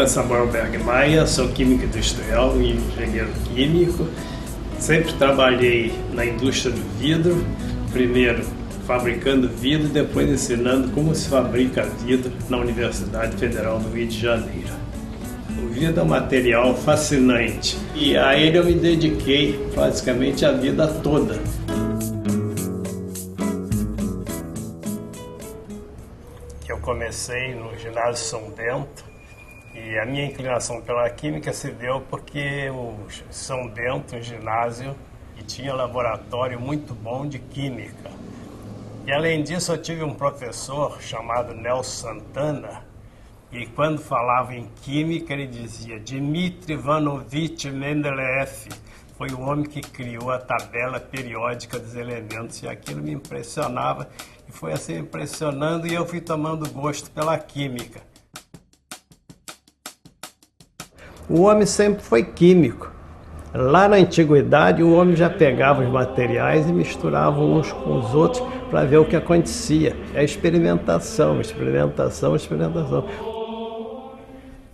Samuel Bergmaia, sou químico industrial e engenheiro químico. Sempre trabalhei na indústria do vidro, primeiro fabricando vidro e depois ensinando como se fabrica vidro na Universidade Federal do Rio de Janeiro. O vidro é um material fascinante e a ele eu me dediquei praticamente a vida toda. Eu comecei no ginásio São Bento e a minha inclinação pela química se deu porque o São Bento, um ginásio, e tinha laboratório muito bom de química. E além disso eu tive um professor chamado Nelson Santana e quando falava em química ele dizia Dmitri Ivanovich Mendeleev foi o homem que criou a tabela periódica dos elementos e aquilo me impressionava e foi assim impressionando e eu fui tomando gosto pela química. O homem sempre foi químico. Lá na antiguidade o homem já pegava os materiais e misturava uns com os outros para ver o que acontecia. É experimentação, experimentação, experimentação.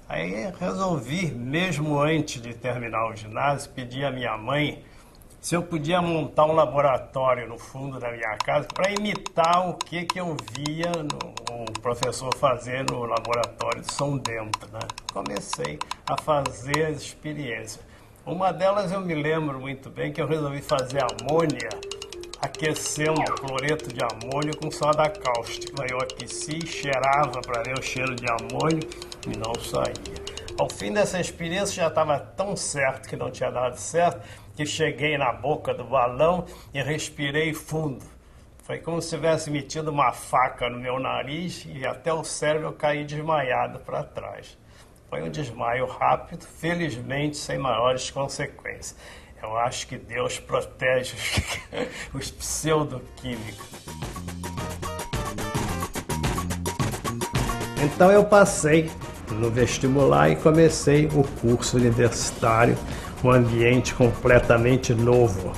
Aí resolvi, mesmo antes de terminar o ginásio, pedir à minha mãe se eu podia montar um laboratório no fundo da minha casa para imitar o que eu via o professor fazer no laboratório de São Bento, né? Comecei a fazer as experiências. Uma delas eu me lembro muito bem que eu resolvi fazer amônia, aquecendo cloreto de amônio com soda cáustica. Eu aqueci, cheirava para ver o cheiro de amônio e não saía. Ao fim dessa experiência já estava tão certo que não tinha dado certo que cheguei na boca do balão e respirei fundo. Foi como se tivesse metido uma faca no meu nariz e até o cérebro eu caí desmaiado para trás. Foi um desmaio rápido, felizmente sem maiores consequências. Eu acho que Deus protege os pseudoquímicos. Então eu passei no vestibular e comecei o curso universitário, um ambiente completamente novo.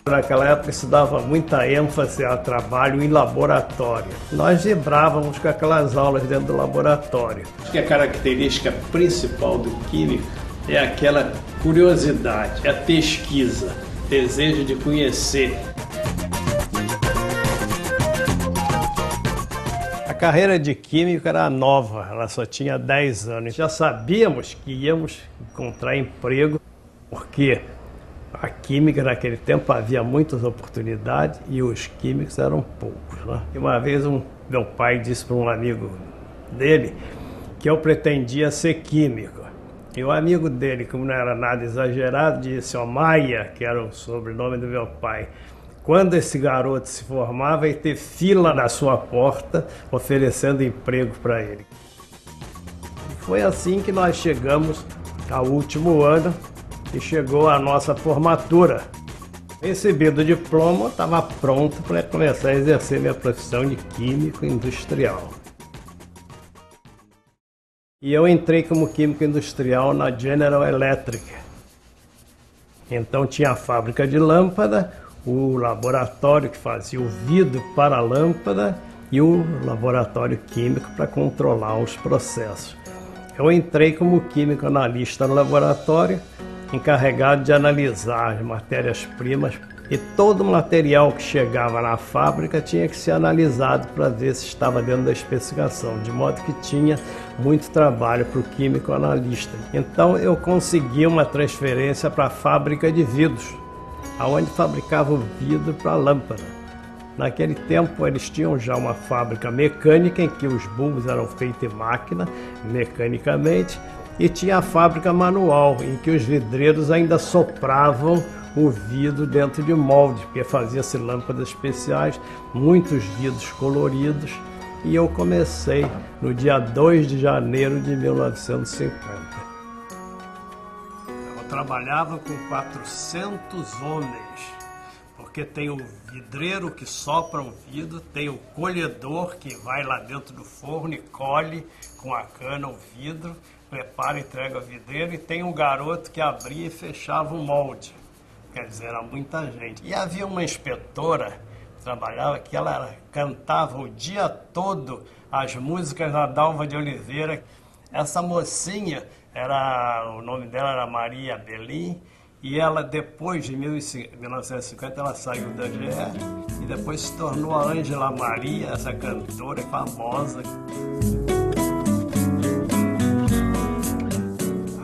Naquela época se dava muita ênfase a trabalho em laboratório. Nós vibrávamos com aquelas aulas dentro do laboratório. Acho que a característica principal do químico é aquela curiosidade, a pesquisa, desejo de conhecer. A carreira de químico era nova, ela só tinha 10 anos. Já sabíamos que íamos encontrar emprego, porque a química naquele tempo havia muitas oportunidades e os químicos eram poucos, né? E uma vez meu pai disse para um amigo dele que eu pretendia ser químico. E o amigo dele, como não era nada exagerado, disse, Maia, que era o sobrenome do meu pai, quando esse garoto se formar, vai ter fila na sua porta oferecendo emprego para ele. E foi assim que nós chegamos ao último ano e chegou a nossa formatura. Recebido o diploma, estava pronto para começar a exercer minha profissão de químico industrial. E eu entrei como químico industrial na General Electric. Então tinha a fábrica de lâmpada, o laboratório que fazia o vidro para a lâmpada e o laboratório químico para controlar os processos. Eu entrei como químico analista no laboratório, encarregado de analisar as matérias-primas e todo o material que chegava na fábrica tinha que ser analisado para ver se estava dentro da especificação, de modo que tinha muito trabalho para o químico analista. Então eu consegui uma transferência para a fábrica de vidros, onde fabricava o vidro para a lâmpada. Naquele tempo eles tinham já uma fábrica mecânica em que os bulbos eram feitos em máquina, mecanicamente, e tinha a fábrica manual, em que os vidreiros ainda sopravam o vidro dentro de molde, porque fazia-se lâmpadas especiais, muitos vidros coloridos, e eu comecei no dia 2 de janeiro de 1950. Eu trabalhava com 400 homens, porque tem o vidreiro que sopra o vidro, tem o colhedor que vai lá dentro do forno e colhe com a cana o vidro, prepara e entrega o vidreiro, e tem um garoto que abria e fechava o molde. Quer dizer, era muita gente. E havia uma inspetora que trabalhava, que ela cantava o dia todo as músicas da Dalva de Oliveira. Essa mocinha, o nome dela era Maria Belin, e ela depois de 1950 ela saiu da GE e depois se tornou a Ângela Maria, essa cantora famosa.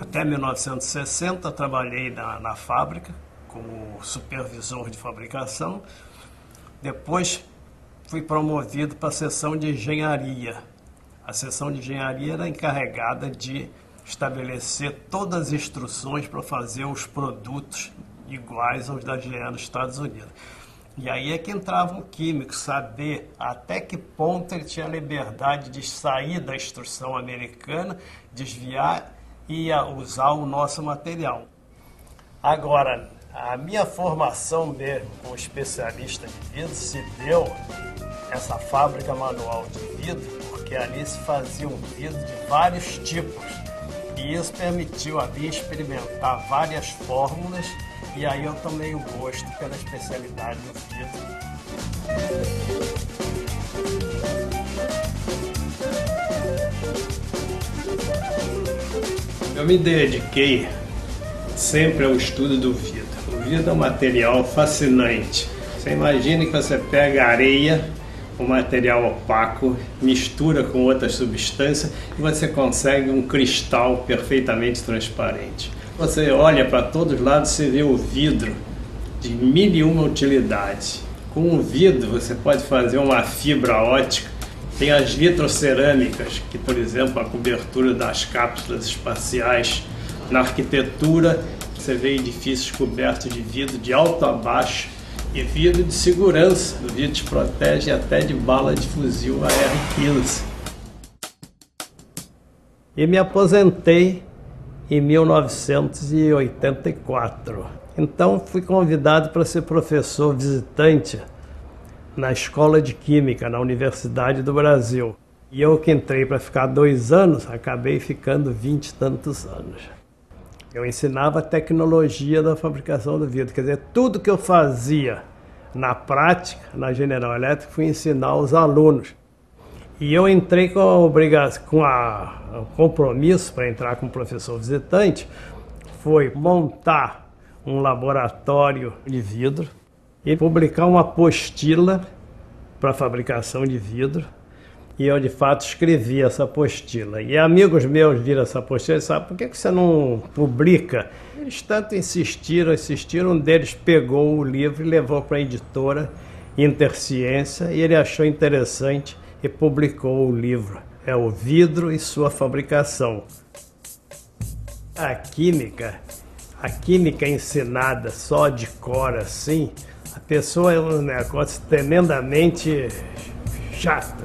Até 1960 trabalhei na fábrica como supervisor de fabricação. Depois fui promovido para a seção de engenharia. A seção de engenharia era encarregada de estabelecer todas as instruções para fazer os produtos iguais aos da GE nos Estados Unidos. E aí é que entrava um químico, saber até que ponto ele tinha liberdade de sair da instrução americana, desviar e usar o nosso material. Agora, a minha formação mesmo como especialista de vidro se deu essa fábrica manual de vidro, porque ali se fazia um vidro de vários tipos. E isso permitiu a mim experimentar várias fórmulas e aí eu tomei o gosto pela especialidade do vidro. Eu me dediquei sempre ao estudo do vidro. O vidro é um material fascinante. Você imagina que você pega areia, um material opaco, mistura com outras substâncias e você consegue um cristal perfeitamente transparente. Você olha para todos os lados e você vê o vidro de 1001 utilidades. Com o vidro você pode fazer uma fibra ótica. Tem as vitrocerâmicas, que por exemplo a cobertura das cápsulas espaciais. Na arquitetura você vê edifícios cobertos de vidro de alto a baixo. E vidro de segurança, o vidro te protege até de bala de fuzil AR-15. E me aposentei em 1984. Então fui convidado para ser professor visitante na Escola de Química, na Universidade do Brasil. E eu que entrei para ficar 2 anos, acabei ficando 20 e tantos anos. Eu ensinava a tecnologia da fabricação do vidro, quer dizer, tudo que eu fazia na prática, na General Electric, fui ensinar aos alunos. E eu entrei com o compromisso para entrar como professor visitante, foi montar um laboratório de vidro e publicar uma apostila para a fabricação de vidro. E eu, de fato, escrevi essa apostila. E amigos meus viram essa apostila e disseram, por que você não publica? Eles tanto insistiram, um deles pegou o livro e levou para a editora Interciência, e ele achou interessante e publicou o livro. É o Vidro e Sua Fabricação. A química ensinada só de cor assim, a pessoa é um negócio tremendamente chato.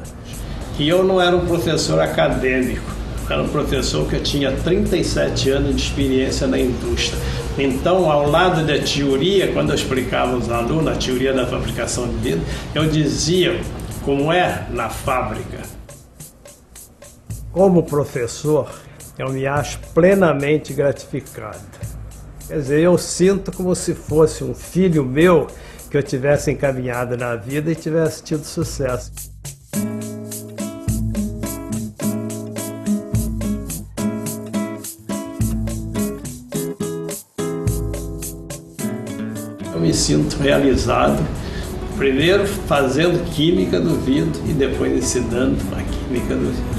E eu não era um professor acadêmico, era um professor que tinha 37 anos de experiência na indústria. Então, ao lado da teoria, quando eu explicava aos alunos a teoria da fabricação de vidro, eu dizia como é na fábrica. Como professor, eu me acho plenamente gratificado. Quer dizer, eu sinto como se fosse um filho meu que eu tivesse encaminhado na vida e tivesse tido sucesso. Eu me sinto realizado, primeiro fazendo química do vidro e depois ensinando a química do vidro.